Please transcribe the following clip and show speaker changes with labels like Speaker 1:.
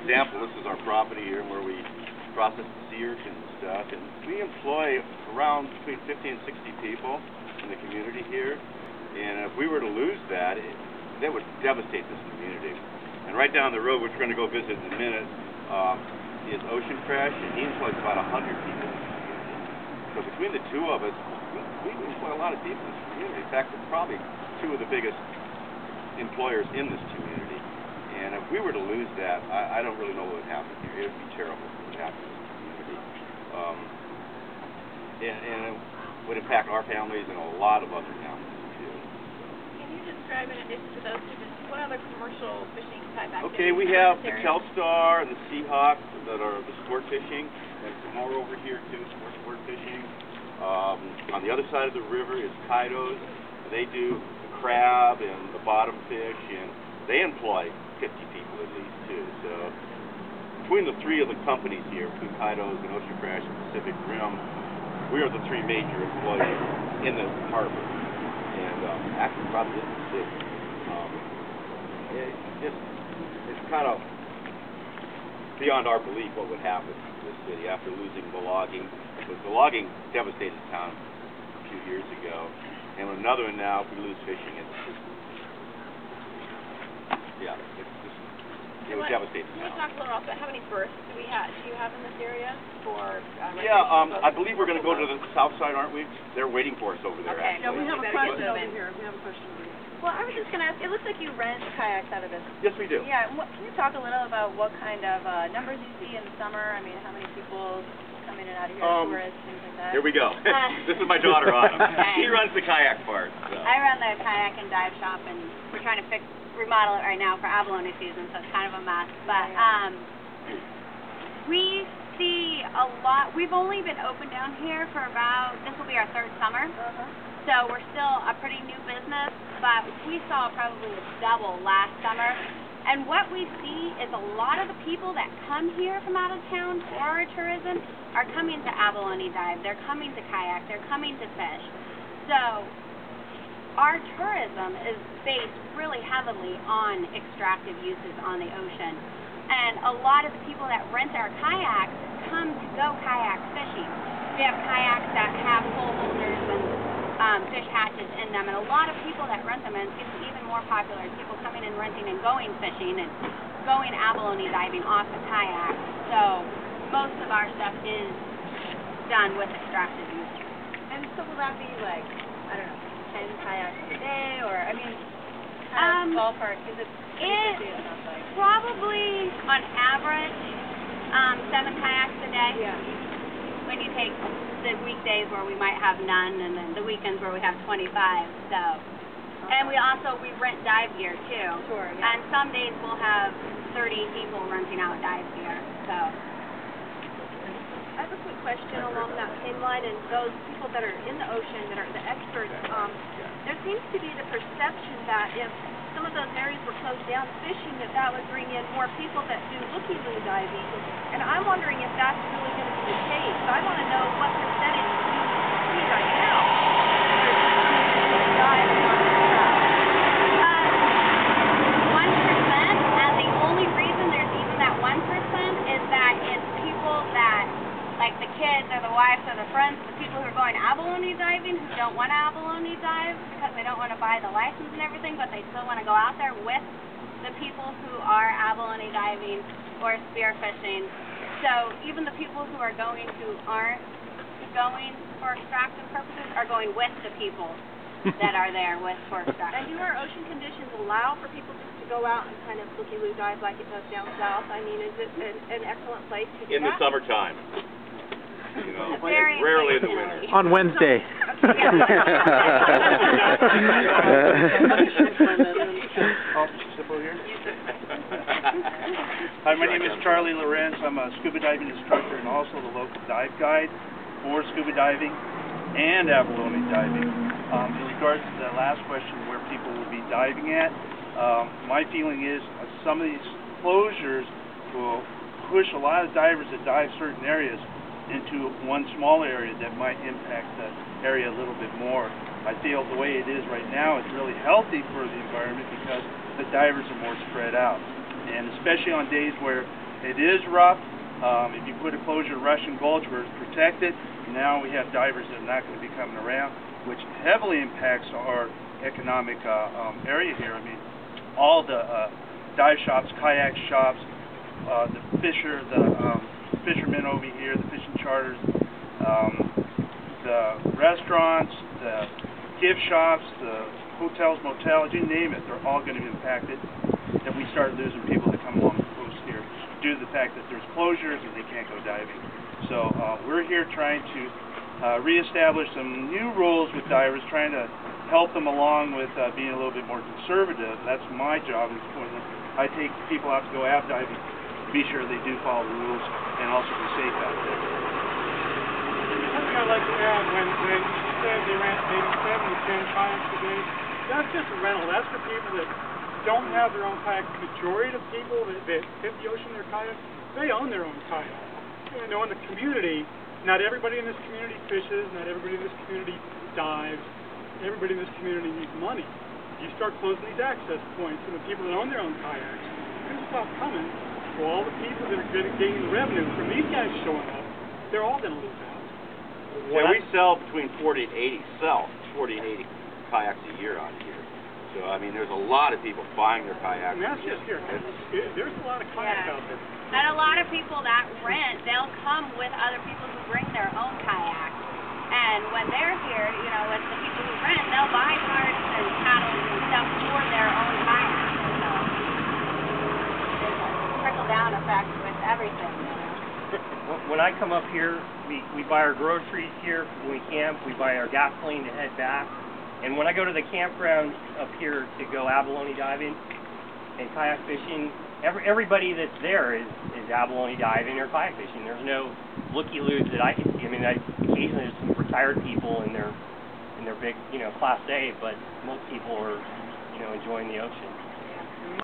Speaker 1: example, this is our property here where we process the sea urchin and stuff, and we employ around between 50 and 60 people in the community here, and if we were to lose that, that would devastate this community. And right down the road, which we're going to go visit in a minute, is Ocean Fresh, and he employs about 100 people in the community. So between the two of us, we employ a lot of people in this community. In fact, we're probably two of the biggest employers in this community. And if we were to lose that, I don't really know what would happen here. It would be terrible what would happen to this community. And it would impact our families and a lot of other families, too.
Speaker 2: Can you describe, in addition to those two, what other commercial fishing type activities?
Speaker 1: Okay, we have the Kelp Star and the Seahawk that are the sport fishing. There's some more over here, too, some more sport fishing. On the other side of the river is Kaidos. They do the crab and the bottom fish, and they employ 50 people at least, too. So between the three of the companies here, between Kaidos and Ocean Fresh and Pacific Rim, we are the three major employers in the harbor, and actually probably in the city. It's kind of beyond our belief what would happen to this city after losing the logging, because the logging devastated town a few years ago, and another one now, if we lose fishing, it would devastate the town.
Speaker 2: Can you talk a little about how many berths do you have in this area for?
Speaker 1: I believe we're going to go to the south side, aren't we? They're waiting for us over there.
Speaker 2: Okay.
Speaker 1: Actually.
Speaker 3: Yeah, we have a question over here.
Speaker 4: Well, I was just going to ask, it looks like you rent kayaks out of this.
Speaker 1: Yes, we do.
Speaker 4: Yeah, can you talk a little about what kind of numbers you see in the summer? I mean, how many people come in and out of here, tourists, things like that?
Speaker 1: Here we go. This is my daughter, Autumn.
Speaker 4: Okay.
Speaker 1: He runs the kayak part. So.
Speaker 5: I run the kayak and dive shop, and we're trying to remodel it right now for abalone season, so it's kind of a mess. But we see a lot. We've only been open down here for this will be our third summer. So we're still a pretty new business, but we saw probably a double last summer. And what we see is a lot of the people that come here from out of town for our tourism are coming to abalone dive, they're coming to kayak, they're coming to fish. So our tourism is based really heavily on extractive uses on the ocean. And a lot of the people that rent our kayaks come to go kayak fishing. We have kayaks that have pole holders and fish hatches in them, and a lot of people that rent them, and it's getting even more popular, people coming and renting and going fishing and going abalone diving off the kayak. So most of our stuff is done with extractive use.
Speaker 4: And so will that be like, I don't know, 10 kayaks a day, or, I mean, ballpark, is it pretty busy, it sounds like?
Speaker 5: Probably, on average, 7 kayaks a day.
Speaker 4: Yeah.
Speaker 5: When you take the weekdays where we might have none, and then the weekends where we have 25, so. And we rent dive gear, too.
Speaker 4: Sure, yeah.
Speaker 5: And some days we'll have 30 people renting out dive gear, so.
Speaker 3: I have a quick question along that same line, and those people that are in the ocean, that are the experts, there seems to be the perception that if some of those areas were closed down fishing, that would bring in more people that do looky-loo diving, and I'm wondering if that's really going to be the case. So I want to know what percentage you see right now. Dive and not dive.
Speaker 5: 1%, and the only reason there's even that 1% is that it's people that, like the kids or the wives or the friends, the people who are going abalone diving who don't want to abalone dive because they don't want to buy the license and everything, but they still want to go out there with the people who are abalone diving or spearfishing. So even the people who are going who aren't going for extractive purposes are going with the people that are there for extractive.
Speaker 3: And do our ocean conditions allow for people just to go out and kind of looky-loo dive like it does down south? I mean, is it an excellent place to do
Speaker 1: In the
Speaker 3: that?
Speaker 1: summertime. You know,
Speaker 5: Very
Speaker 1: rarely in the winter.
Speaker 6: On Wednesday.
Speaker 7: Hi, my name is Charlie Lorenz. I'm a scuba diving instructor and also the local dive guide for scuba diving and abalone diving. In regards to that last question, where people will be diving at, my feeling is some of these closures will push a lot of divers that dive certain areas into one small area that might impact the area a little bit more. I feel the way it is right now is really healthy for the environment because the divers are more spread out. And especially on days where It is rough. If you put a closure Russian Gulch where it's protected, now we have divers that are not going to be coming around, which heavily impacts our economic area here. I mean, all the dive shops, kayak shops, the fishermen over here, the fishing charters, the restaurants, the gift shops, the hotels, motels, you name it, they're all going to be impacted. That we start losing people that come along the coast here due to the fact that there's closures and they can't go diving. So we're here trying to reestablish some new rules with divers, trying to help them along with being a little bit more conservative. That's my job, is when I take people out to go ab diving, be sure they do follow the rules and also be safe out there.
Speaker 6: Something I'd like to add, when you said they rent maybe 7 to 10 kayaks a day, that's just a rental. That's for people that don't have their own kayak. The majority of people that hit the ocean in their kayak, they own their own kayak. You know, in the community, not everybody in this community fishes, not everybody in this community dives, everybody in this community needs money. You start closing these access points, and the people that own their own kayaks, they're going to stop coming. So all the people that are getting the revenue from these guys showing up, they're all going to lose out.
Speaker 1: Yeah, we sell between 40 and 80 kayaks a year out here. So, I mean, there's a lot of people buying their kayaks.
Speaker 6: And that's just here. There's a lot of kayaks out there.
Speaker 5: And a lot of people that rent, they'll come with other people who bring their own kayaks. And when they're here, you know, with the people who rent, they'll buy carts and paddles and stuff for their own kayaks. So there's a trickle-down effect with everything.
Speaker 8: When I come up here, we buy our groceries here when we camp. We buy our gasoline to head back. And when I go to the campground up here to go abalone diving and kayak fishing, everybody that's there is abalone diving or kayak fishing. There's no looky-loos that I can see. I mean, occasionally there's some retired people in their big, Class A, but most people are, enjoying the ocean.